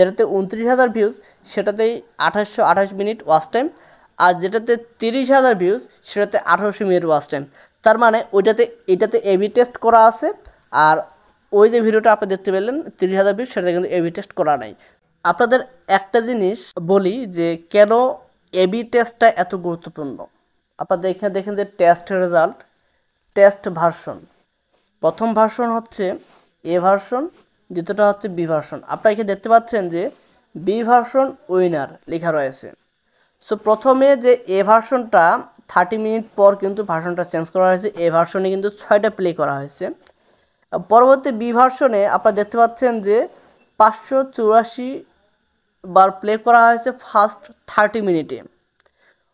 যেটাতে 29,000 ভিউজ সেটাতেই 2828 minute watch time, আর যেটাতে 30,000 ভিউজ সেটাতে 1800 মিনিট ওয়াচ টাইম। তার মানে এটাতে এবি টেস্ট করা আছে, আর ওই যে ভিডিওটা আপনি দেখতে পেলেন 30,000 ভিউজ সেটাতে কিন্তু এবি টেস্ট করা নাই। আপনাদের একটা জিনিস বলি যে কেন এবি টেস্টটা এত গুরুত্বপূর্ণ। আপনাদের এখানে দেখেন যে টেস্ট রেজাল্ট, টেস্ট ভার্সন, প্রথম ভার্সন হচ্ছে এ ভার্সন, দ্বিতীয়টা হচ্ছে বি ভার্সন। আপনারা এখানে দেখতে পাচ্ছেন যে বি ভার্সন উইনার লেখা রয়েছে। সো প্রথমে যে এ ভার্সনটা 30 মিনিট পর কিন্তু ভার্সনটা চেঞ্জ করা হয়েছে, এ ভার্সনে কিন্তু 6টা প্লে করা হয়েছে। পরবর্তী বি ভার্সনে আপনারা দেখতে পাচ্ছেন যে 584 বার প্লে করা হয়েছে ফার্স্ট 30 মিনিটে।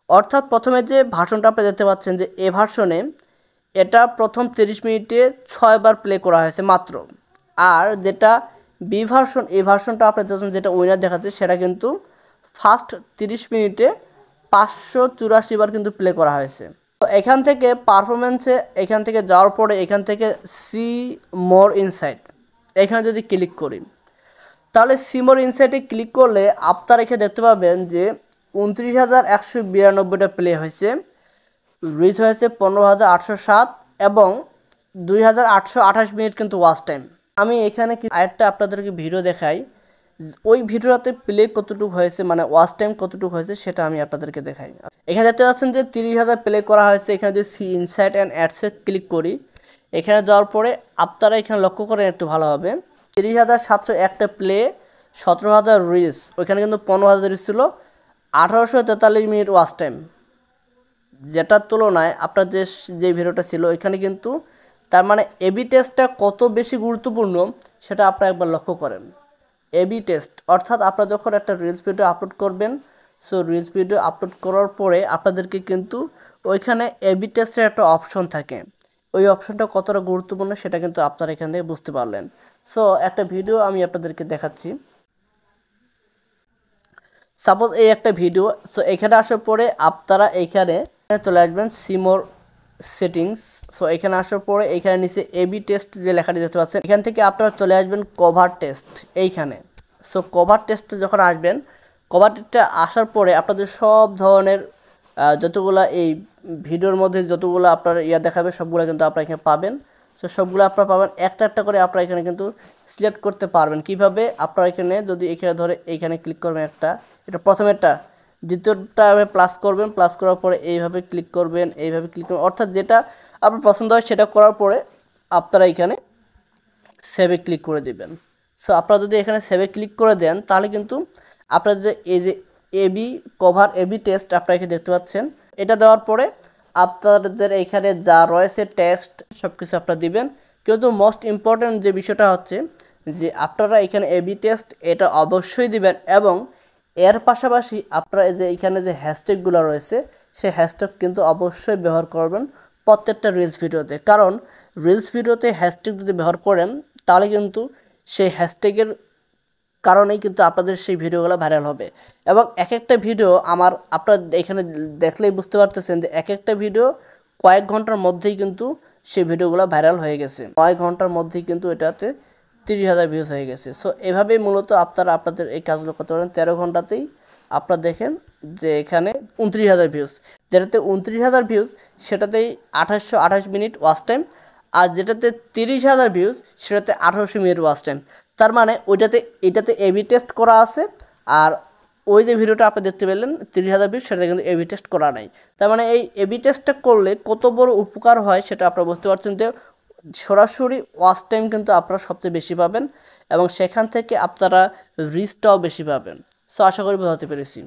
অর্থাৎ প্রথমে যে ভার্সনটা আপনারা দেখতে পাচ্ছেন যে এ ভার্সনে এটা প্রথম 30 মিনিটে 6 বার প্লে করা হয়েছে মাত্র, আর যেটা বি ভার্সন এই ভার্সনটা আপনার যেটা উইনার দেখাচ্ছে সেটা কিন্তু ফার্স্ট 30 মিনিটে 584 বার কিন্তু প্লে করা হয়েছে। তো এখান থেকে পারফরমেন্সে এখান থেকে যাওয়ার পরে এখান থেকে সি মোর ইনসাইট এখানে যদি ক্লিক করি, তাহলে সি মোর ইনসাইটে ক্লিক করলে আপনারা এখানে দেখতে পাবেন যে 29,192টা প্লে হয়েছে, রিচ হয়েছে 15,807 এবং 2,828 মিনিট কিন্তু ওয়াচ টাইম। আমি এখানে আরেকটা আপনাদেরকে ভিডিও দেখাই, ওই ভিডিওতে প্লে কতটুকু হয়েছে মানে ওয়াচ টাইম কতটুকু হয়েছে সেটা আমি আপনাদেরকে দেখাই। এখানে দেখতে পাচ্ছেন যে 30,000 প্লে করা হয়েছে। এখানে যদি সি ইনসাইট অ্যান্ড অ্যাডসে ক্লিক করি, এখানে যাওয়ার পরে আপনারা এখানে লক্ষ্য করেন একটু ভালোভাবে, 30,701টা প্লে, 17,000 রিচ, ওইখানে কিন্তু 15,000 রিচ ছিল, 1843 মিনিট ওয়াচ টাইম, যেটার তুলনায় আপনার যে ভিডিওটা ছিল ওইখানে কিন্তু, তার মানে এবি টেস্টটা কত বেশি গুরুত্বপূর্ণ সেটা আপনারা একবার লক্ষ্য করেন। এবি টেস্ট অর্থাৎ আপনারা যখন একটা রিলস ভিডিও আপলোড করবেন, সো রিলস ভিডিও আপলোড করার পরে আপনাদেরকে কিন্তু ওইখানে এবি টেস্টের একটা অপশন থাকে, ওই অপশনটা কতটা গুরুত্বপূর্ণ সেটা কিন্তু আপনারা এখান থেকে বুঝতে পারলেন। সো একটা ভিডিও আমি আপনাদেরকে দেখাচ্ছি, সাপোজ এই একটা ভিডিও। সো এখানে আসার পরে আপনারা এইখানে চলে আসবেন সিমোর সেটিংস। সো এখানে আসার পরে এইখানে নিচে এবি টেস্ট যে লেখাটি দেখতে পাচ্ছেন, এখান থেকে আপনারা চলে আসবেন কভার টেস্ট এইখানে। সো কভার টেস্টে যখন আসবেন, কভার টেস্টে আসার পরে আপনাদের সব ধরনের যতগুলো এই ভিডিওর মধ্যে যতগুলো আপনার দেখাবে সবগুলো কিন্তু আপনারা এখানে পাবেন। সো সবগুলো আপনারা পাবেন, একটা একটা করে আপনারা এখানে কিন্তু সিলেক্ট করতে পারবেন। কিভাবে আপনারা এখানে যদি এখানে ধরে এইখানে ক্লিক করবেন, এটা প্রথমেরটা, দ্বিতীয়টা প্লাস করবেন, প্লাস করার পরে এইভাবে ক্লিক করবেন, এইভাবে ক্লিক করবেন, অর্থাৎ যেটা আপনার পছন্দ হয় সেটা করার পরে আপনারা এখানে সেভে ক্লিক করে দেবেন। সো আপনারা যদি এখানে সেভে ক্লিক করে দেন তাহলে কিন্তু আপনার যে এই যে এবি কভার এবি টেস্ট আপনারা এখানে দেখতে পাচ্ছেন, এটা দেওয়ার পরে আপনাদের এখানে যা রয়েছে টেক্সট সব কিছু আপনারা দিবেন। কিন্তু মোস্ট ইম্পর্ট্যান্ট যে বিষয়টা হচ্ছে যে আপনারা এখানে এবি টেস্ট এটা অবশ্যই দিবেন, এবং এর পাশাপাশি আপনারা যে এখানে যে হ্যাশট্যাগুলো রয়েছে সেই হ্যাশট্যাগ কিন্তু অবশ্যই ব্যবহার করবেন প্রত্যেকটা রিলস ভিডিওতে। কারণ রিলস ভিডিওতে হ্যাশট্যাগ যদি ব্যবহার করেন তাহলে কিন্তু সেই হ্যাশট্যাগের কারণেই কিন্তু আপনাদের সেই ভিডিওগুলো ভাইরাল হবে। এবং এক একটা ভিডিও আপনারা এখানে দেখলেই বুঝতে পারতেছেন যে এক একটা ভিডিও কয়েক ঘন্টার মধ্যেই কিন্তু সেই ভিডিওগুলো ভাইরাল হয়ে গেছে, কয়েক ঘন্টার মধ্যেই কিন্তু এটাতে 30,000 ভিউজ হয়ে গেছে। সো এভাবেই মূলত আপনারা আপনাদের এই কাজগুলো করতে পারেন। 13 ঘন্টাতেই আপনারা দেখেন যে এখানে 29,000 ভিউজ, যেটাতে 29,000 ভিউজ সেটাতেই 2828 মিনিট ওয়াচ টাইম, আর যেটাতে 30,000 ভিউজ সেটাতে 1800 মিনিট ওয়াচ টাইম। তার মানে এটাতে এবি টেস্ট করা আছে, আর ওই যে ভিডিওটা আপনি দেখতে পেলেন 30,000 ভিউজ সেটা কিন্তু এবি টেস্ট করা নাই। তার মানে এই এবি টেস্টটা করলে কত বড় উপকার হয় সেটা আপনারা বুঝতে পারছেন যে সরাসরি ওয়াচ টাইম কিন্তু আপনারা সবচেয়ে বেশি পাবেন, এবং সেখান থেকে আপনারা রিচটাও বেশি পাবেন। সো আশা করি বোঝাতে পেরেছি।